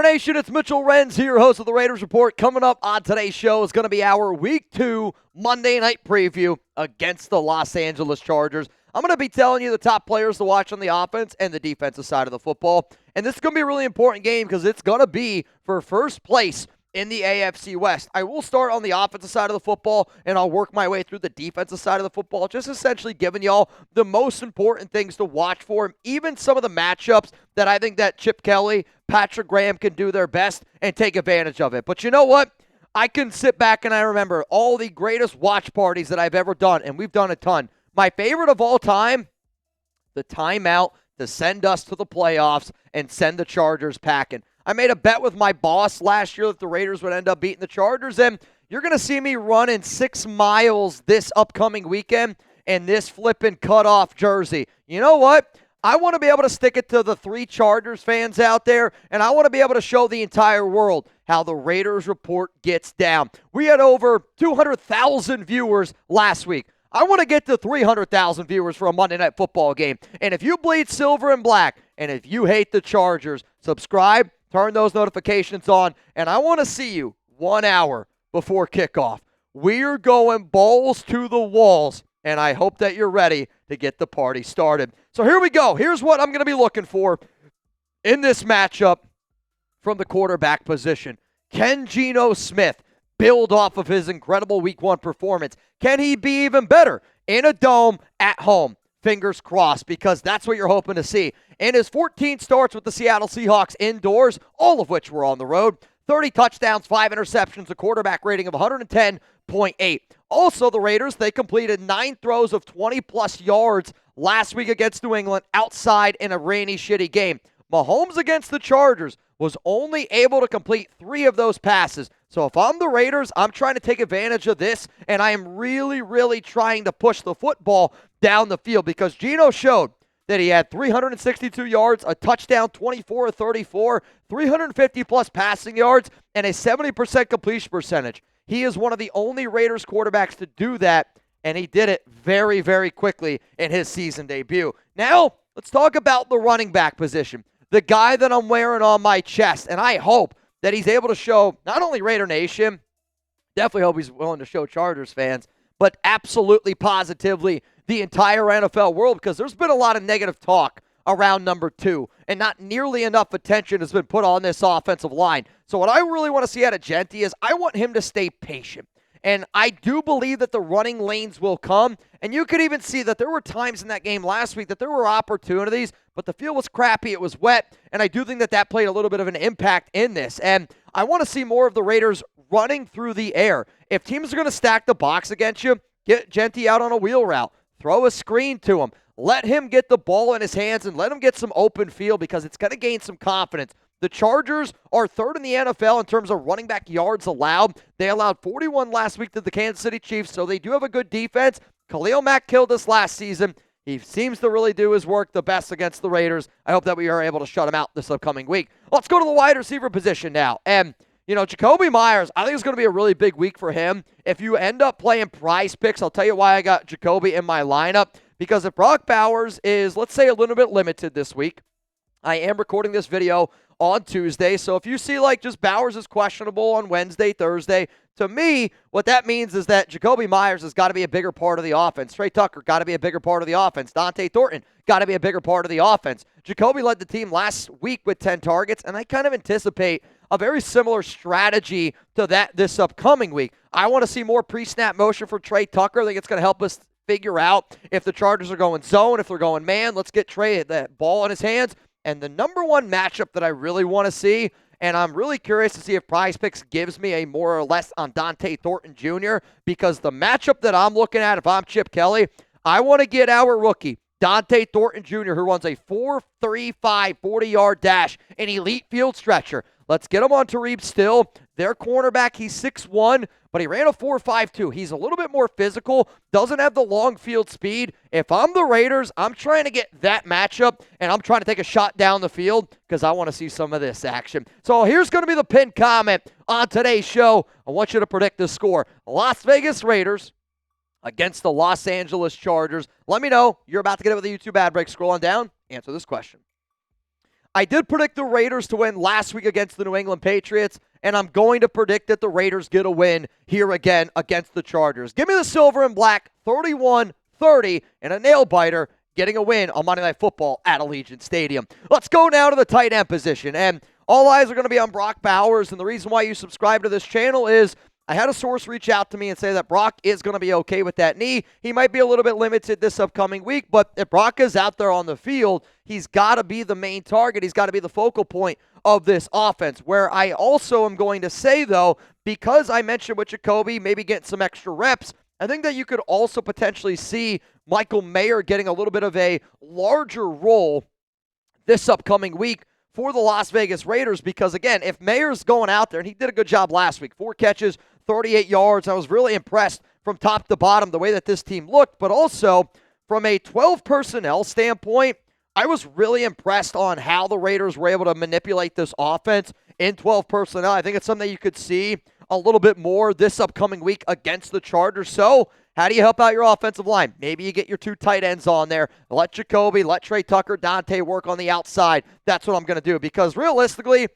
Raider Nation, it's Mitchell Renz here, host of the Raiders Report. Coming up on today's show is going to be our Week 2 Monday night preview against the Los Angeles Chargers. I'm going to be telling you the top players to watch on the offense and the defensive side of the football. And this is going to be a really important game because it's going to be for first place in the AFC West. I will start on the offensive side of the football, and I'll work my way through the defensive side of the football, just essentially giving y'all the most important things to watch for, even some of the matchups that I think that Chip Kelly, Patrick Graham can do their best and take advantage of it. But you know what? I can sit back and I remember all the greatest watch parties that I've ever done, and we've done a ton. My favorite of all time, the timeout to send us to the playoffs and send the Chargers packing. I made a bet with my boss last year that the Raiders would end up beating the Chargers, and you're going to see me running 6 miles this upcoming weekend in this flipping cutoff jersey. You know what? I want to be able to stick it to the 3 Chargers fans out there, and I want to be able to show the entire world how the Raiders Report gets down. We had over 200,000 viewers last week. I want to get to 300,000 viewers for a Monday Night Football game. And if you bleed silver and black, and if you hate the Chargers, subscribe, turn those notifications on, and I want to see you 1 hour before kickoff. We're going balls to the walls, and I hope that you're ready to get the party started. So here we go. Here's what I'm going to be looking for in this matchup from the quarterback position. Can Geno Smith build off of his incredible Week 1 performance? Can he be even better in a dome at home? Fingers crossed, because that's what you're hoping to see. In his 14 starts with the Seattle Seahawks indoors, all of which were on the road, 30 touchdowns, 5 interceptions, a quarterback rating of 110.8. Also, the Raiders, they completed 9 throws of 20-plus yards last week against New England outside in a rainy, shitty game. Mahomes against the Chargers was only able to complete 3 of those passes. So if I'm the Raiders, I'm trying to take advantage of this, and I am really, really trying to push the football down the field, because Geno showed that he had 362 yards, a touchdown, 24 of 34, 350-plus passing yards, and a 70% completion percentage. He is one of the only Raiders quarterbacks to do that, and he did it very, very quickly in his season debut. Now, let's talk about the running back position, the guy that I'm wearing on my chest, and I hope that he's able to show not only Raider Nation, definitely hope he's willing to show Chargers fans, but absolutely positively the entire NFL world, because there's been a lot of negative talk around number 2, and not nearly enough attention has been put on this offensive line. So what I really want to see out of Jeanty is I want him to stay patient. And I do believe that the running lanes will come. And you could even see that there were times in that game last week that there were opportunities, but the field was crappy, it was wet, and I do think that that played a little bit of an impact in this. And I want to see more of the Raiders running through the air. If teams are going to stack the box against you, get Jeanty out on a wheel route. Throw a screen to him. Let him get the ball in his hands and let him get some open field, because it's going to gain some confidence. The Chargers are 3rd in the NFL in terms of running back yards allowed. They allowed 41 last week to the Kansas City Chiefs, so they do have a good defense. Khalil Mack killed us last season. He seems to really do his work the best against the Raiders. I hope that we are able to shut him out this upcoming week. Let's go to the wide receiver position now. And, you know, Jakobi Meyers, I think it's going to be a really big week for him. If you end up playing Prize Picks, I'll tell you why I got Jakobi in my lineup. Because if Brock Bowers is, let's say, a little bit limited this week, I am recording this video on Tuesday, so if you see like just Bowers is questionable on Wednesday, Thursday, to me, what that means is that Jakobi Meyers has got to be a bigger part of the offense. Tre Tucker got to be a bigger part of the offense. Dante Thornton got to be a bigger part of the offense. Jakobi led the team last week with 10 targets, and I kind of anticipate a very similar strategy to that this upcoming week. I want to see more pre-snap motion for Tre Tucker. I think it's going to help us figure out if the Chargers are going zone, if they're going man. Let's get Tre that ball in his hands. And the number one matchup that I really want to see, and I'm really curious to see if Prize Picks gives me a more or less on Dante Thornton Jr., because the matchup that I'm looking at, if I'm Chip Kelly, I want to get our rookie, Dante Thornton Jr., who runs a 4.35 40-yard dash, an elite field stretcher. Let's get him on Tarheeb Still. Their cornerback, he's 6'1", but he ran a 4.52. He's a little bit more physical, doesn't have the long field speed. If I'm the Raiders, I'm trying to get that matchup, and I'm trying to take a shot down the field because I want to see some of this action. So here's going to be the pinned comment on today's show. I want you to predict the score. Las Vegas Raiders against the Los Angeles Chargers. Let me know. You're about to get it with a YouTube ad break. Scroll on down. Answer this question. I did predict the Raiders to win last week against the New England Patriots, and I'm going to predict that the Raiders get a win here again against the Chargers. Give me the silver and black, 31-30, and a nail-biter, getting a win on Monday Night Football at Allegiant Stadium. Let's go now to the tight end position, and all eyes are going to be on Brock Bowers, and the reason why you subscribe to this channel is I had a source reach out to me and say that Brock is going to be okay with that knee. He might be a little bit limited this upcoming week, but if Brock is out there on the field, he's got to be the main target. He's got to be the focal point of this offense. Where I also am going to say, though, because I mentioned with Jakobi maybe getting some extra reps, I think that you could also potentially see Michael Mayer getting a little bit of a larger role this upcoming week for the Las Vegas Raiders, because, again, if Mayer's going out there, and he did a good job last week, 4 catches, 38 yards. I was really impressed from top to bottom the way that this team looked, but also from a 12 personnel standpoint, I was really impressed on how the Raiders were able to manipulate this offense in 12 personnel. I think it's something that you could see a little bit more this upcoming week against the Chargers. So how do you help out your offensive line? Maybe you get your 2 tight ends on there. Let Jakobi, let Tre Tucker, Dante work on the outside. That's what I'm going to do, because realistically,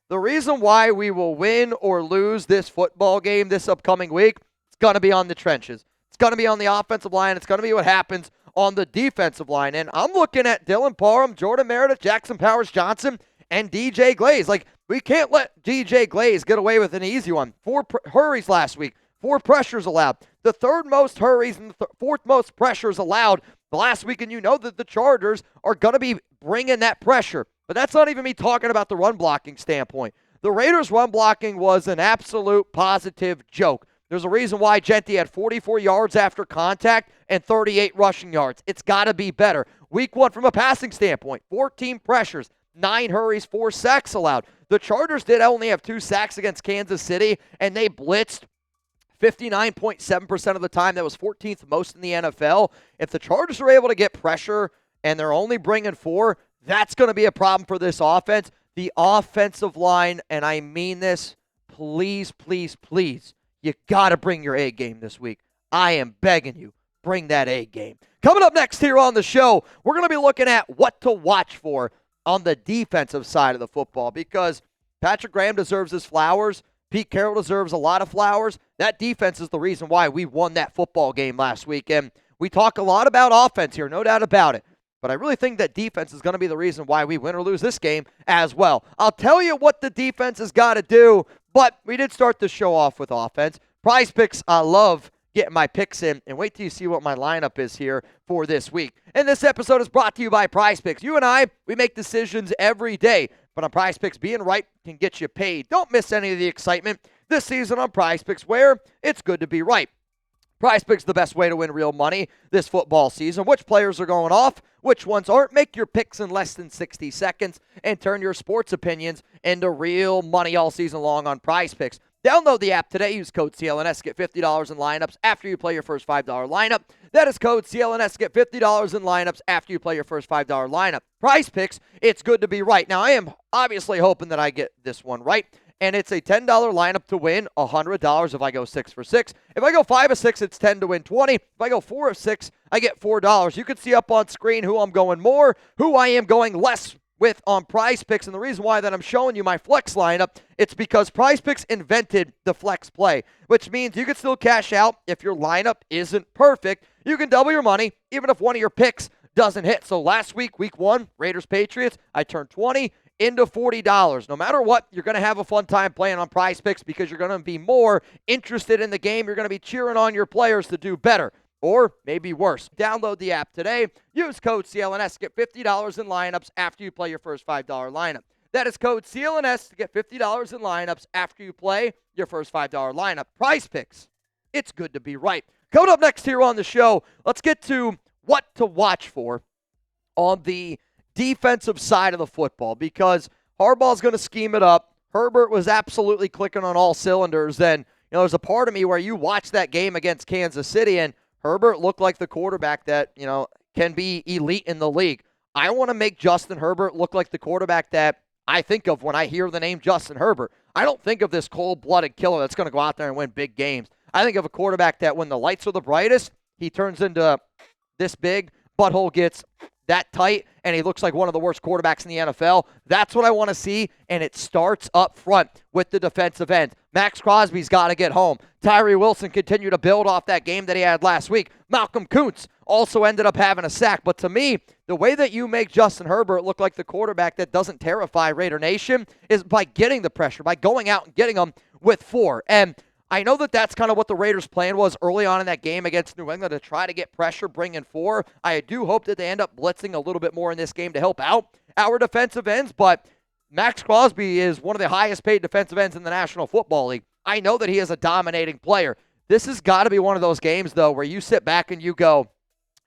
the reason why we will win or lose this football game this upcoming week, it's going to be on the trenches. It's going to be on the offensive line. It's going to be what happens on the defensive line. And I'm looking at Dylan Parham, Jordan Meredith, Jackson Powers-Johnson, and DJ Glaze. Like, we can't let DJ Glaze get away with an easy one. 4 hurries last week, 4 pressures allowed. The 3rd most hurries and the 4th most pressures allowed the last week, and you know that the Chargers are going to be bringing that pressure. But that's not even me talking about the run blocking standpoint. The Raiders' run blocking was an absolute positive joke. There's a reason why Jeanty had 44 yards after contact and 38 rushing yards. It's got to be better. Week 1 from a passing standpoint, 14 pressures, 9 hurries, 4 sacks allowed. The Chargers did only have 2 sacks against Kansas City, and they blitzed 59.7% of the time. That was 14th most in the NFL. If the Chargers are able to get pressure and they're only bringing 4, that's going to be a problem for this offense. The offensive line, and I mean this, please, please, please, you got to bring your A game this week. I am begging you, bring that A game. Coming up next here on the show, we're going to be looking at what to watch for on the defensive side of the football, because Patrick Graham deserves his flowers. Pete Carroll deserves a lot of flowers. That defense is the reason why we won that football game last week. And we talk a lot about offense here, no doubt about it. But I really think that defense is going to be the reason why we win or lose this game as well. I'll tell you what the defense has got to do, but we did start the show off with offense. Prize Picks, I love getting my picks in, and wait till you see what my lineup is here for this week. And this episode is brought to you by Prize Picks. You and I, we make decisions every day, but on Prize Picks, being right can get you paid. Don't miss any of the excitement this season on Prize Picks, where it's good to be right. Prize Picks is the best way to win real money this football season. Which players are going off, which ones aren't. Make your picks in less than 60 seconds and turn your sports opinions into real money all season long on Prize Picks. Download the app today. Use code CLNS. Get $50 in lineups after you play your first $5 lineup. That is code CLNS. Get $50 in lineups after you play your first $5 lineup. Prize Picks, it's good to be right. Now, I am obviously hoping that I get this one right. And it's a $10 lineup to win $100 if I go 6 for 6. If I go 5 of 6, it's 10 to win 20. If I go 4 of 6, I get $4. You can see up on screen who I'm going more, who I am going less with on Prize Picks. And the reason why that I'm showing you my flex lineup, it's because Prize Picks invented the flex play, which means you can still cash out if your lineup isn't perfect. You can double your money even if one of your picks doesn't hit. So last week, week 1, Raiders-Patriots, I turned 20 into $40. No matter what, you're going to have a fun time playing on Prize Picks because you're going to be more interested in the game. You're going to be cheering on your players to do better or maybe worse. Download the app today. Use code CLNS. Get $50 in lineups after you play your first $5 lineup. That is code CLNS to get $50 in lineups after you play your first $5 lineup. Prize Picks. It's good to be right. Coming up next here on the show, let's get to what to watch for on the defensive side of the football, because Harbaugh's going to scheme it up. Herbert was absolutely clicking on all cylinders. And, there's a part of me where you watch that game against Kansas City and Herbert looked like the quarterback that, can be elite in the league. I want to make Justin Herbert look like the quarterback that I think of when I hear the name Justin Herbert. I don't think of this cold-blooded killer that's going to go out there and win big games. I think of a quarterback that when the lights are the brightest, he turns into this big, butthole gets that tight, and he looks like one of the worst quarterbacks in the NFL. That's what I want to see, and it starts up front with the defensive end. Max Crosby's got to get home. Tyree Wilson continued to build off that game that he had last week. Malcolm Kuntz also ended up having a sack. But to me, the way that you make Justin Herbert look like the quarterback that doesn't terrify Raider Nation is by getting the pressure, by going out and getting them with 4. And I know that that's kind of what the Raiders' plan was early on in that game against New England, to try to get pressure, bring in 4. I do hope that they end up blitzing a little bit more in this game to help out our defensive ends, but Max Crosby is one of the highest paid defensive ends in the National Football League. I know that he is a dominating player. This has got to be one of those games, though, where you sit back and you go,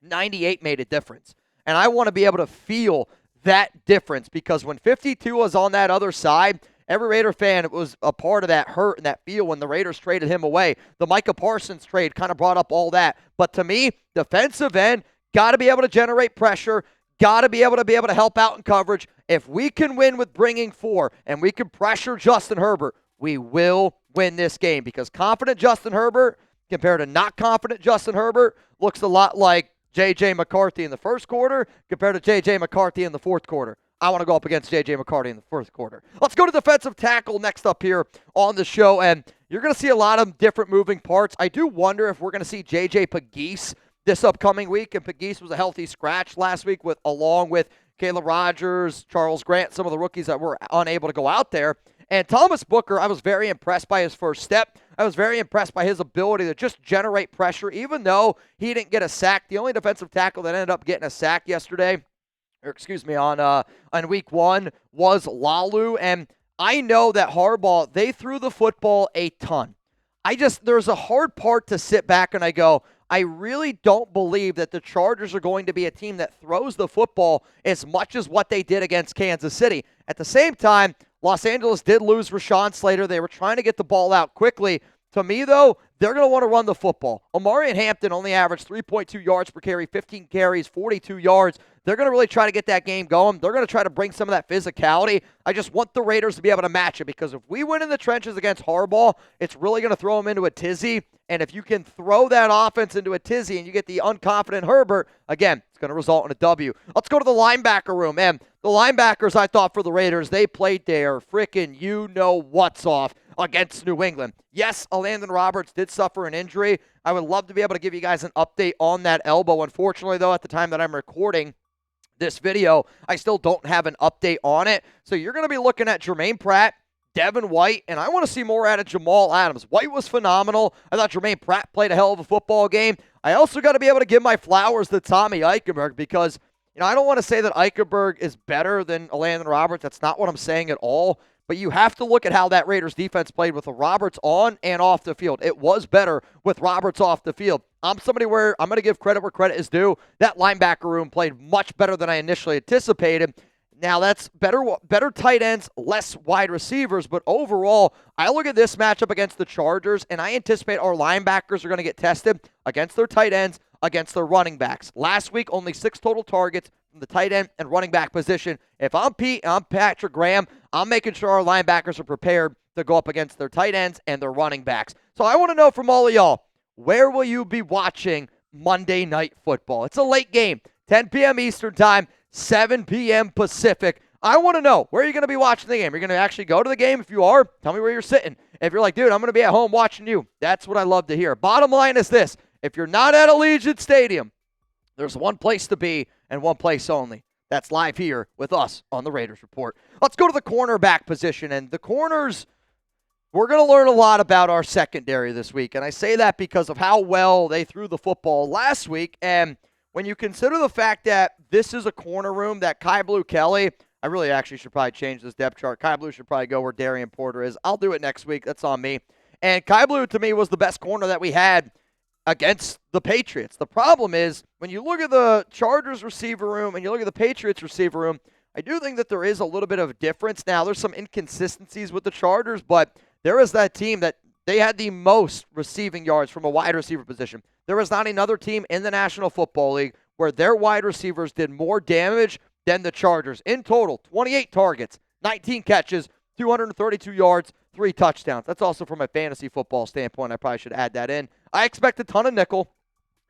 98 made a difference. And I want to be able to feel that difference, because when 52 was on that other side, every Raider fan was a part of that hurt and that feel when the Raiders traded him away. The Micah Parsons trade kind of brought up all that. But to me, defensive end, got to be able to generate pressure, got to be able to help out in coverage. If we can win with bringing 4 and we can pressure Justin Herbert, we will win this game, because confident Justin Herbert compared to not confident Justin Herbert looks a lot like J.J. McCarthy in the first quarter compared to J.J. McCarthy in the fourth quarter. I want to go up against J.J. McCarthy in the fourth quarter. Let's go to defensive tackle next up here on the show, and you're going to see a lot of different moving parts. I do wonder if we're going to see J.J. Pegues this upcoming week, and Pegues was a healthy scratch last week along with Caleb Rogers, Charles Grant, some of the rookies that were unable to go out there. And Thomas Booker, I was very impressed by his first step. I was very impressed by his ability to just generate pressure, even though he didn't get a sack. The only defensive tackle that ended up getting a sack yesterday, on week 1, was Lalu. And I know that Harbaugh, they threw the football a ton. There's a hard part to sit back and I go, I really don't believe that the Chargers are going to be a team that throws the football as much as what they did against Kansas City. At the same time, Los Angeles did lose Rashawn Slater. They were trying to get the ball out quickly. To me, though, they're going to want to run the football. Omari and Hampton only averaged 3.2 yards per carry, 15 carries, 42 yards. They're going to really try to get that game going. They're going to try to bring some of that physicality. I just want the Raiders to be able to match it, because if we win in the trenches against Harbaugh, it's really going to throw them into a tizzy. And if you can throw that offense into a tizzy and you get the unconfident Herbert, again, it's going to result in a W. Let's go to the linebacker room. And the linebackers, I thought, for the Raiders, they played their freaking you-know-what's off against New England. Yes, Landon Roberts did suffer an injury. I would love to be able to give you guys an update on that elbow. Unfortunately, though, at the time that I'm recording this video, I still don't have an update on it. So you're going to be looking at Jermaine Pratt, Devin White, and I want to see more out of Jamal Adams. White was phenomenal. I thought Jermaine Pratt played a hell of a football game. I also got to be able to give my flowers to Tommy Eichenberg, because I don't want to say that Eichenberg is better than Landon Roberts. That's not what I'm saying at all. But you have to look at how that Raiders defense played with the Roberts on and off the field. It was better with Roberts off the field. I'm somebody where I'm going to give credit where credit is due. That linebacker room played much better than I initially anticipated. Now, that's better tight ends, less wide receivers, but overall, I look at this matchup against the Chargers, and I anticipate our linebackers are going to get tested against their tight ends, against their running backs. Last week, only 6 total targets from the tight end and running back position. If I'm Pete and I'm Patrick Graham, I'm making sure our linebackers are prepared to go up against their tight ends and their running backs. So I want to know from all of y'all, where will you be watching Monday Night Football? It's a late game, 10 p.m. Eastern Time, 7 p.m. Pacific. I want to know, where are you going to be watching the game? Are you going to actually go to the game? If you are, tell me where you're sitting. If you're like, dude, I'm going to be at home watching you, that's what I love to hear. Bottom line is this: if you're not at Allegiant Stadium, there's one place to be and one place only. That's live here with us on the Raiders Report. Let's go to the cornerback position. And the corners, we're going to learn a lot about our secondary this week. And I say that because of how well they threw the football last week. And when you consider the fact that this is a corner room that Kai Blue Kelly, I really actually should probably change this depth chart. Kai Blue should probably go where Darian Porter is. I'll do it next week. That's on me. And Kai Blue, to me, was the best corner that we had against the Patriots. The problem is, when you look at the Chargers receiver room and you look at the Patriots receiver room, I do think that there is a little bit of a difference. Now, there's some inconsistencies with the Chargers, but there is that team that they had the most receiving yards from a wide receiver position. There is not another team in the National Football League where their wide receivers did more damage than the Chargers. In total, 28 targets, 19 catches, 232 yards, 3 touchdowns. That's also from a fantasy football standpoint. I probably should add that in. I expect a ton of nickel,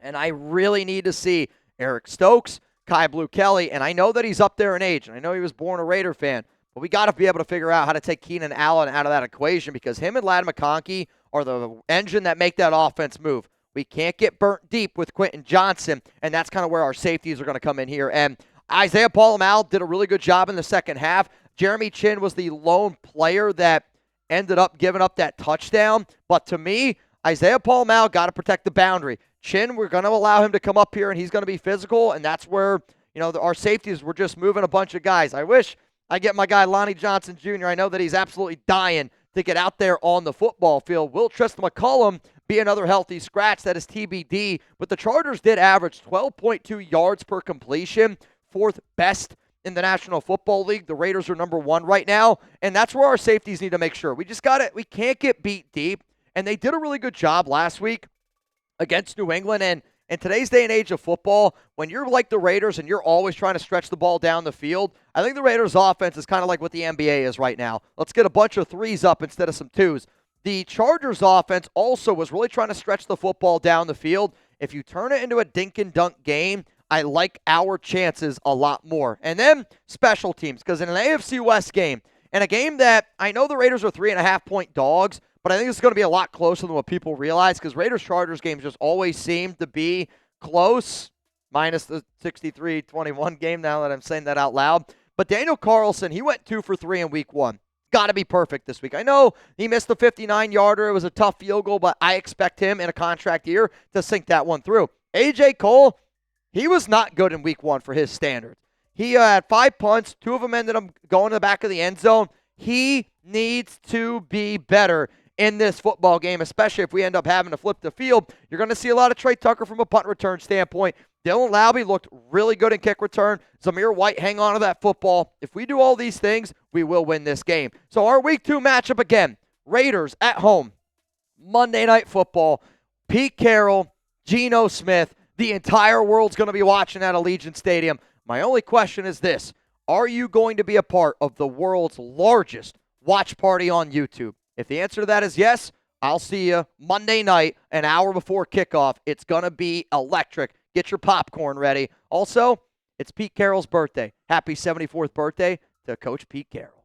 and I really need to see Eric Stokes, Kai Blue Kelly, and I know that he's up there in age, and I know he was born a Raider fan, but we got to be able to figure out how to take Keenan Allen out of that equation because him and Ladd McConkey are the engine that make that offense move. We can't get burnt deep with Quentin Johnson, and that's kind of where our safeties are going to come in here. And Isaiah Paul-Amal did a really good job in the second half. Jeremy Chinn was the lone player that ended up giving up that touchdown. But to me, Isaiah Paul-Amal got to protect the boundary. Chinn, we're going to allow him to come up here, and he's going to be physical, and that's where, our safeties were just moving a bunch of guys. I wish I get my guy Lonnie Johnson Jr. I know that he's absolutely dying to get out there on the football field. Will Tristan McCullum be another healthy scratch? That is TBD. But the Chargers did average 12.2 yards per completion, fourth best in the National Football League. The Raiders are number 1 right now, and that's where our safeties need to make sure. We can't get beat deep, and they did a really good job last week against New England. And in today's day and age of football, when you're like the Raiders and you're always trying to stretch the ball down the field, I think the Raiders' offense is kind of like what the NBA is right now. Let's get a bunch of threes up instead of some twos. The Chargers' offense also was really trying to stretch the football down the field. If you turn it into a dink and dunk game, I like our chances a lot more. And then special teams, because in an AFC West game, and a game that I know the Raiders are 3.5-point dogs, but I think it's going to be a lot closer than what people realize because Raiders-Chargers games just always seem to be close, minus the 63-21 game now that I'm saying that out loud. But Daniel Carlson, he went 2 for 3 in week 1. Got to be perfect this week. I know he missed the 59-yarder. It was a tough field goal, but I expect him in a contract year to sink that one through. A.J. Cole, he was not good in week 1 for his standards. He had 5 punts. 2 of them ended up going to the back of the end zone. He needs to be better in this football game, especially if we end up having to flip the field. You're going to see a lot of Tre Tucker from a punt return standpoint. Dylan Laube looked really good in kick return. Zamir White, hang on to that football. If we do all these things, we will win this game. So our week 2 matchup again, Raiders at home, Monday Night Football, Pete Carroll, Geno Smith. The entire world's going to be watching at Allegiant Stadium. My only question is this: are you going to be a part of the world's largest watch party on YouTube? If the answer to that is yes, I'll see you Monday night, an hour before kickoff. It's going to be electric. Get your popcorn ready. Also, it's Pete Carroll's birthday. Happy 74th birthday to Coach Pete Carroll.